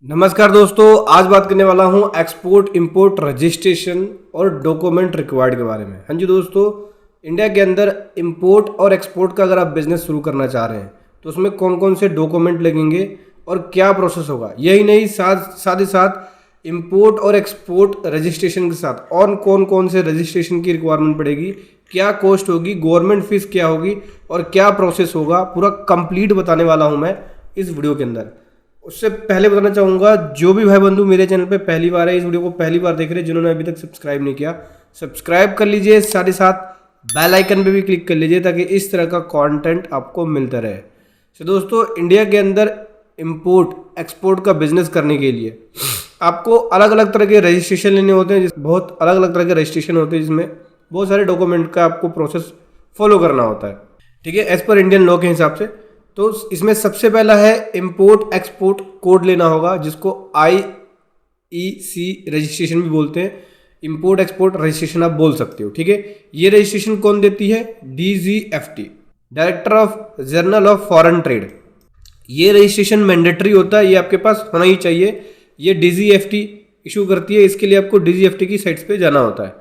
नमस्कार दोस्तों, आज बात करने वाला हूं एक्सपोर्ट इंपोर्ट रजिस्ट्रेशन और डॉक्यूमेंट रिक्वायर्ड के बारे में। हाँ जी दोस्तों, इंडिया के अंदर इंपोर्ट और एक्सपोर्ट का अगर आप बिजनेस शुरू करना चाह रहे हैं तो उसमें कौन कौन से डॉक्यूमेंट लगेंगे और क्या प्रोसेस होगा, यही नहीं साथ ही साथ इंपोर्ट और एक्सपोर्ट रजिस्ट्रेशन के साथ और कौन कौन से रजिस्ट्रेशन की रिक्वायरमेंट पड़ेगी, क्या कॉस्ट होगी, गवर्नमेंट फीस क्या होगी और क्या प्रोसेस होगा, पूरा कंप्लीट बताने वाला हूँ मैं इस वीडियो के अंदर। उससे पहले बताना चाहूँगा, जो भी भाई बंधु मेरे चैनल पे पहली बार है, इस वीडियो को पहली बार देख रहे हैं, जिन्होंने अभी तक सब्सक्राइब नहीं किया सब्सक्राइब कर लीजिए, साथ ही साथ बेल आइकन पे भी क्लिक कर लीजिए ताकि इस तरह का कंटेंट आपको मिलता रहे। तो दोस्तों, इंडिया के अंदर इंपोर्ट एक्सपोर्ट का बिजनेस करने के लिए आपको अलग अलग तरह के रजिस्ट्रेशन लेने होते हैं, बहुत अलग अलग तरह के रजिस्ट्रेशन होते हैं जिसमें बहुत सारे डॉक्यूमेंट का आपको प्रोसेस फॉलो करना होता है। ठीक है, एज पर इंडियन लॉ के हिसाब से। तो इसमें सबसे पहला है इंपोर्ट एक्सपोर्ट कोड लेना होगा, जिसको IEC रजिस्ट्रेशन भी बोलते हैं, इंपोर्ट एक्सपोर्ट रजिस्ट्रेशन आप बोल सकते हो। ठीक है, ये रजिस्ट्रेशन कौन देती है? DGFT, director of journal of foreign trade. ये रजिस्ट्रेशन मैंडेटरी होता है, ये आपके पास होना ही चाहिए। ये DGFT इशू करती है, इसके लिए आपको DGFT की साइट्स पे जाना होता है।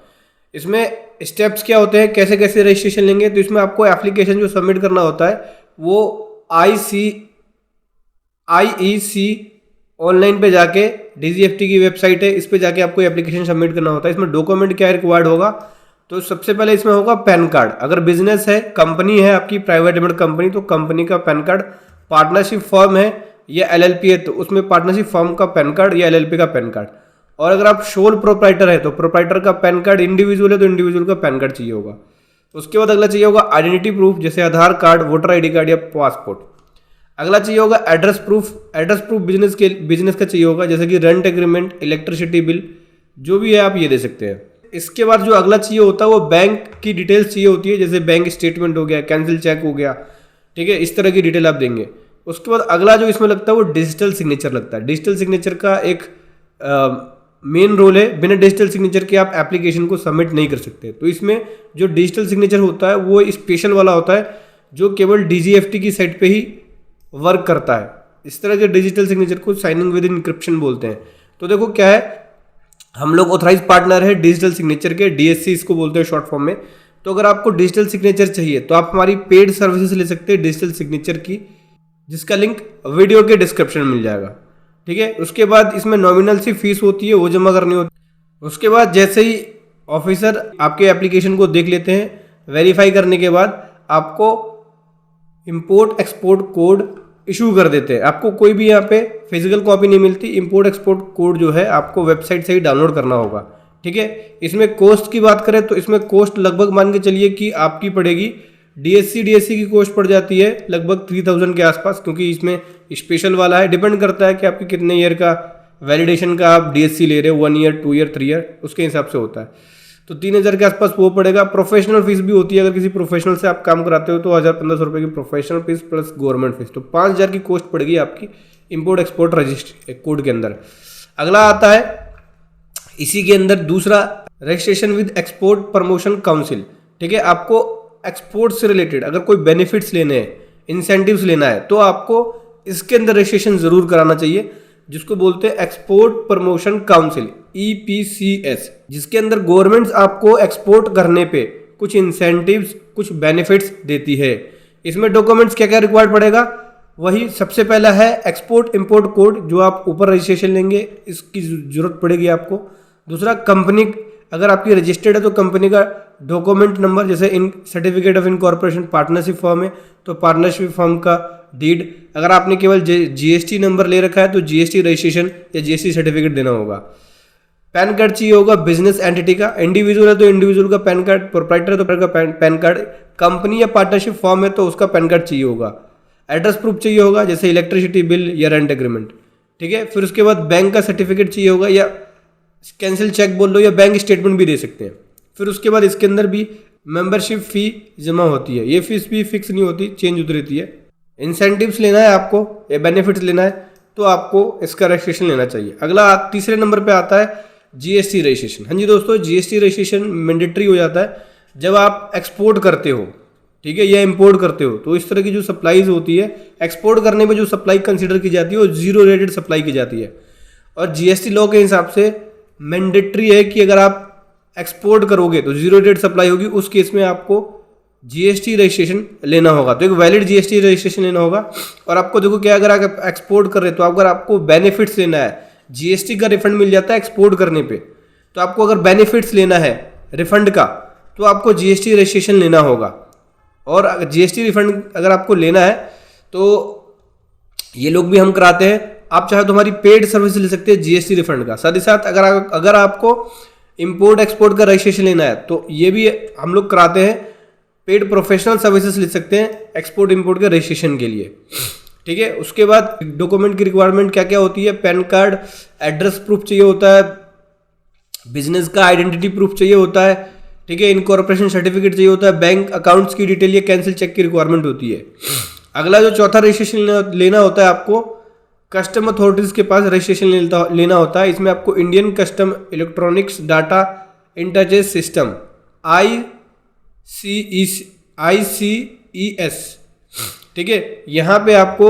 इसमें स्टेप्स क्या होते हैं, कैसे कैसे रजिस्ट्रेशन लेंगे, तो इसमें आपको एप्लीकेशन जो सबमिट करना होता है वो IEC ऑनलाइन पे जाके, DGFT की वेबसाइट है, इस पे जाके आपको एप्लीकेशन सबमिट करना होता है। इसमें डॉक्यूमेंट क्या रिक्वायर्ड होगा, तो सबसे पहले इसमें होगा पैन कार्ड। अगर बिजनेस है, कंपनी है आपकी, प्राइवेट लिमिटेड कंपनी, तो कंपनी का पैन कार्ड। पार्टनरशिप फर्म है या LLP है तो उसमें पार्टनरशिप फर्म का पैन कार्ड या LLP का पैन कार्ड। और अगर आप सोल प्रोप्राइटर है तो प्रोप्राइटर का पैन कार्ड, इंडिविजुअल है तो इंडिविजुअल का पैन कार्ड चाहिए होगा। उसके बाद अगला चाहिए होगा आइडेंटिटी प्रूफ, जैसे आधार कार्ड, वोटर ID कार्ड या पासपोर्ट। अगला चाहिए होगा address proof. Address proof business का चाहिए होगा, जैसे कि रेंट एग्रीमेंट, इलेक्ट्रिसिटी बिल, जो भी है आप ये दे सकते हैं। इसके बाद जो अगला चाहिए होता है वो बैंक की डिटेल्स चाहिए होती है, जैसे बैंक स्टेटमेंट हो गया, कैंसिल चेक हो गया। ठीक है, इस तरह की डिटेल आप देंगे। उसके बाद अगला जो इसमें लगता है वो डिजिटल सिग्नेचर लगता है। डिजिटल सिग्नेचर का एक मेन रोल है, बिना डिजिटल सिग्नेचर के आप एप्लीकेशन को सबमिट नहीं कर सकते। तो इसमें जो डिजिटल सिग्नेचर होता है वो स्पेशल वाला होता है, जो केवल DGFT की साइट पे ही वर्क करता है। इस तरह के डिजिटल सिग्नेचर को साइनिंग विद इनक्रिप्शन बोलते हैं। तो देखो क्या है, हम लोग ऑथराइज पार्टनर है डिजिटल सिग्नेचर के, DSC इसको बोलते हैं शॉर्ट फॉर्म में। तो अगर आपको डिजिटल सिग्नेचर चाहिए तो आप हमारी पेड सर्विसेज ले सकते हैं डिजिटल सिग्नेचर की, जिसका लिंक वीडियो के डिस्क्रिप्शन में मिल जाएगा। ठीक है, उसके बाद इसमें नॉमिनल सी फीस होती है, वो जमा करनी होती है। उसके बाद जैसे ही ऑफिसर आपके एप्लीकेशन को देख लेते हैं, वेरीफाई करने के बाद आपको इंपोर्ट एक्सपोर्ट कोड इशू कर देते हैं। आपको कोई भी यहाँ पे फिजिकल कॉपी नहीं मिलती, इंपोर्ट एक्सपोर्ट कोड जो है आपको वेबसाइट से ही डाउनलोड करना होगा। ठीक है, इसमें कॉस्ट की बात करें तो इसमें कॉस्ट लगभग मान के चलिए कि आपकी पड़ेगी, DSC की कॉस्ट पड़ जाती है लगभग 3000 के आसपास, क्योंकि इसमें स्पेशल वाला है। डिपेंड करता है कि आपके कितने ईयर का वैलिडेशन का आप DSC ले रहे हो, 1 ईयर 2 ईयर 3 ईयर, उसके हिसाब से होता है। तो 3000 के आसपास वो पड़ेगा। प्रोफेशनल फीस भी होती है, अगर किसी प्रोफेशनल से आप काम कराते हो तो 1000-1500 रुपये की professional fees plus government fees, तो 5000 की कॉस्ट पड़ेगी आपकी इंपोर्ट एक्सपोर्ट रजिस्ट्रेशन कोड के अंदर। अगला आता है इसी के अंदर दूसरा, registration with export promotion council. ठीक है, आपको एक्सपोर्ट से रिलेटेड अगर कोई बेनिफिट्स लेने हैं, इंसेंटिव्स लेना है, तो आपको इसके अंदर रजिस्ट्रेशन जरूर कराना चाहिए, जिसको बोलते हैं एक्सपोर्ट प्रमोशन काउंसिल, EPCS, जिसके अंदर गवर्नमेंट आपको एक्सपोर्ट करने पे कुछ इंसेंटिव्स, कुछ बेनिफिट्स देती है। इसमें डॉक्यूमेंट्स क्या क्या रिक्वायर्ड पड़ेगा, वही सबसे पहला है एक्सपोर्ट इंपोर्ट कोड, जो आप ऊपर रजिस्ट्रेशन लेंगे इसकी जरूरत पड़ेगी आपको। दूसरा, कंपनी अगर आपकी रजिस्टर्ड है तो कंपनी का डॉक्यूमेंट नंबर, जैसे in certificate of incorporation, partnership firm है तो पार्टनरशिप फर्म का डीड। अगर आपने केवल GST नंबर ले रखा है तो GST रजिस्ट्रेशन या GST सर्टिफिकेट देना होगा। पैन कार्ड चाहिए होगा बिजनेस एंटिटी का, इंडिविजुअल है तो इंडिविजुअल का पैन कार्ड, प्रोप्राइटर है तो पैन कार्ड, कंपनी या पार्टनरशिप फर्म है तो उसका पैन कार्ड चाहिए होगा। एड्रेस प्रूफ चाहिए होगा, जैसे इलेक्ट्रिसिटी बिल या रेंट एग्रीमेंट। ठीक है, फिर उसके बाद बैंक का सर्टिफिकेट चाहिए होगा, या कैंसिल चेक बोल लो, या बैंक स्टेटमेंट भी दे सकते हैं। फिर उसके बाद इसके अंदर भी मेंबरशिप फी जमा होती है, ये फीस भी फिक्स नहीं होती, चेंज होती रहती है। इंसेंटिव्स लेना है आपको या बेनिफिट्स लेना है तो आपको इसका रजिस्ट्रेशन लेना चाहिए। अगला तीसरे नंबर पे आता है GST रजिस्ट्रेशन। हाँ जी दोस्तों, GST रजिस्ट्रेशन मैंडेटरी हो जाता है जब आप एक्सपोर्ट करते हो, ठीक है, या इंपोर्ट करते हो। तो इस तरह की जो सप्लाईज होती है, एक्सपोर्ट करने में जो सप्लाई कंसिडर की जाती है वो जीरो रेटेड सप्लाई की जाती है। और जीएसटी लॉ के हिसाब से मैंडेटरी है कि अगर आप एक्सपोर्ट करोगे तो जीरो डेट सप्लाई होगी, उस केस में आपको जीएसटी रजिस्ट्रेशन लेना होगा। तो एक वैलिड जीएसटी रजिस्ट्रेशन लेना होगा। और आपको देखो क्या, अगर आप एक्सपोर्ट कर रहे हो तो अगर आपको बेनिफिट्स लेना है, जीएसटी का रिफंड मिल जाता है एक्सपोर्ट करने पे, तो आपको अगर बेनिफिट्स लेना है रिफंड का तो आपको जीएसटी रजिस्ट्रेशन लेना होगा। और जीएसटी रिफंड अगर आपको लेना है तो ये लोग भी हम कराते हैं। आप चाहे तो हमारी पेड सर्विस ले सकते हैं जीएसटी रिफंड का। साथ ही साथ अगर आपको इंपोर्ट एक्सपोर्ट का रजिस्ट्रेशन लेना है तो ये भी हम लोग कराते हैं। पेड प्रोफेशनल सर्विसेज ले सकते हैं एक्सपोर्ट इंपोर्ट के रजिस्ट्रेशन के लिए, ठीक है। उसके बाद डॉक्यूमेंट की रिक्वायरमेंट क्या क्या होती है, पैन कार्ड, एड्रेस प्रूफ चाहिए होता है, बिजनेस का आइडेंटिटी प्रूफ चाहिए होता है, ठीक है, इनकॉर्पोरेशन सर्टिफिकेट चाहिए होता है, बैंक अकाउंट्स की डिटेल या कैंसिल चेक की रिक्वायरमेंट होती है। अगला जो चौथा रजिस्ट्रेशन लेना होता है, आपको कस्टम अथॉरिटीज के पास रजिस्ट्रेशन लेना होता है। इसमें आपको Indian custom electronics data interchange system ICES, ठीक है, यहाँ पे आपको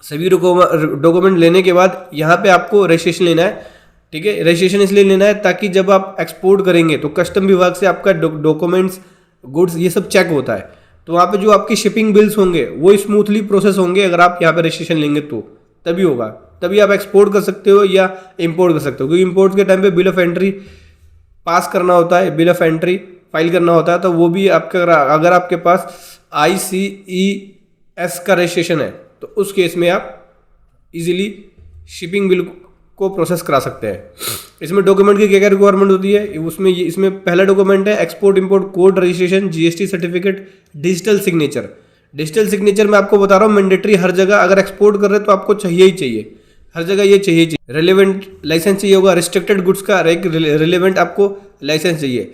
सभी डॉक्यूमेंट लेने के बाद यहाँ पे आपको रजिस्ट्रेशन लेना है, ठीक है। रजिस्ट्रेशन इसलिए लेना है ताकि जब आप एक्सपोर्ट करेंगे तो कस्टम विभाग से आपका डॉक्यूमेंट्स, गुड्स, ये सब चेक होता है। तो वहाँ पे जो आपकी शिपिंग बिल्स होंगे वो स्मूथली प्रोसेस होंगे अगर आप यहाँ पे रजिस्ट्रेशन लेंगे तो तभी होगा, तभी आप एक्सपोर्ट कर सकते हो या इंपोर्ट कर सकते हो। क्योंकि इंपोर्ट के टाइम पे बिल ऑफ एंट्री पास करना होता है, बिल ऑफ एंट्री फाइल करना होता है, तो वो भी अगर आपके पास ICES का रजिस्ट्रेशन है तो उस केस में आप इजीली शिपिंग बिल को प्रोसेस करा सकते हैं। इसमें डॉक्यूमेंट की क्या क्या रिक्वायरमेंट होती है, इसमें पहला डॉक्यूमेंट है export import code registration, GST certificate, digital signature. Digital signature मैं आपको बता रहा हूँ मैंडेटरी हर जगह, अगर एक्सपोर्ट कर रहे हैं तो आपको चाहिए ही चाहिए, हर जगह ये चाहिए। रिलेवेंट लाइसेंस चाहिए होगा, रिस्ट्रिक्टेड गुड्स का रिलेवेंट आपको लाइसेंस चाहिए।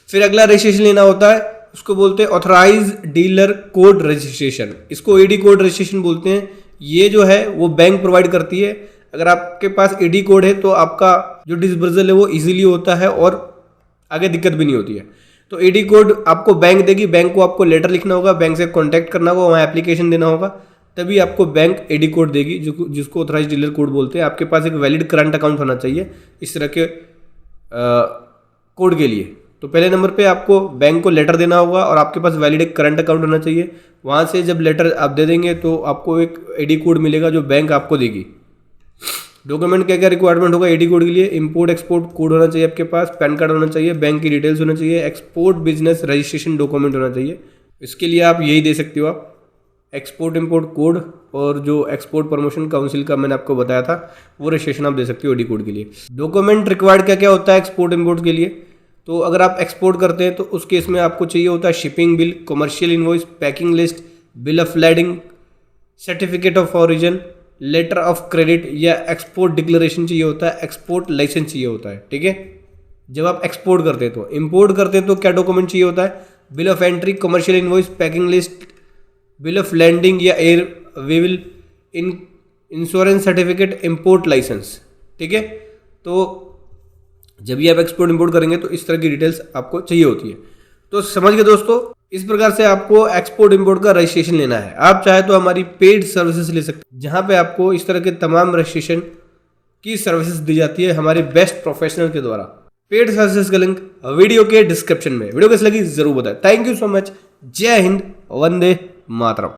फिर अगला रजिस्ट्रेशन लेना होता है, उसको बोलते हैं ऑथराइज डीलर कोड रजिस्ट्रेशन, इसको एडी कोड रजिस्ट्रेशन बोलते हैं। ये जो है वो बैंक प्रोवाइड करती है। अगर आपके पास एडी कोड है तो आपका जो डिसबर्सल है वो इजीली होता है और आगे दिक्कत भी नहीं होती है। तो एडी कोड आपको बैंक देगी, बैंक को आपको लेटर लिखना होगा, बैंक से कॉन्टैक्ट करना होगा, वहाँ एप्लीकेशन देना होगा, तभी आपको बैंक एडी कोड देगी, जिसको ऑथराइज डीलर कोड बोलते हैं। आपके पास एक वैलिड करंट अकाउंट होना चाहिए इस तरह के कोड के लिए। तो पहले नंबर पे आपको बैंक को लेटर देना होगा और आपके पास वैलिड एक करंट अकाउंट होना चाहिए। वहाँ से जब लेटर आप दे देंगे तो आपको एक एडी कोड मिलेगा जो बैंक आपको देगी। डॉक्यूमेंट क्या क्या रिक्वायरमेंट होगा एडी कोड के लिए, इंपोर्ट एक्सपोर्ट कोड होना चाहिए आपके पास, पैन कार्ड होना चाहिए, बैंक की डिटेल्स होना चाहिए, एक्सपोर्ट बिजनेस रजिस्ट्रेशन डॉक्यूमेंट होना चाहिए। इसके लिए आप यही दे सकते हो, आप एक्सपोर्ट इंपोर्ट कोड और जो एक्सपोर्ट प्रमोशन काउंसिल का मैंने आपको बताया था वो रजिस्ट्रेशन आप दे सकते हो एडी कोड के लिए। डॉक्यूमेंट रिक्वायर्ड क्या क्या होता है एक्सपोर्ट इंपोर्ट के लिए, तो अगर आप एक्सपोर्ट करते हैं तो उस केस में आपको चाहिए होता है shipping bill, commercial invoice, packing list, bill of lading, certificate of origin, letter of credit या एक्सपोर्ट डिक्लेरेशन चाहिए होता है, एक्सपोर्ट लाइसेंस चाहिए होता है, ठीक है। जब आप एक्सपोर्ट करते हैं तो इंपोर्ट करते हैं तो क्या डॉक्यूमेंट चाहिए होता है, bill of entry, commercial invoice, packing list, bill of landing या air waybill, insurance certificate, import licence, ठीक है। तो जब भी आप एक्सपोर्ट इंपोर्ट करेंगे तो इस तरह की डिटेल्स आपको चाहिए होती है। तो समझ गए दोस्तों, इस प्रकार से आपको एक्सपोर्ट इंपोर्ट का रजिस्ट्रेशन लेना है। आप चाहे तो हमारी पेड सर्विसेज ले सकते हैं जहां पे आपको इस तरह के तमाम रजिस्ट्रेशन की सर्विसेज दी जाती है हमारे बेस्ट प्रोफेशनल के द्वारा। पेड सर्विसेज का लिंक वीडियो के डिस्क्रिप्शन में। वीडियो कैसी लगी जरूर बताएं। Thank you so much. जय हिंद, वंदे मातरम।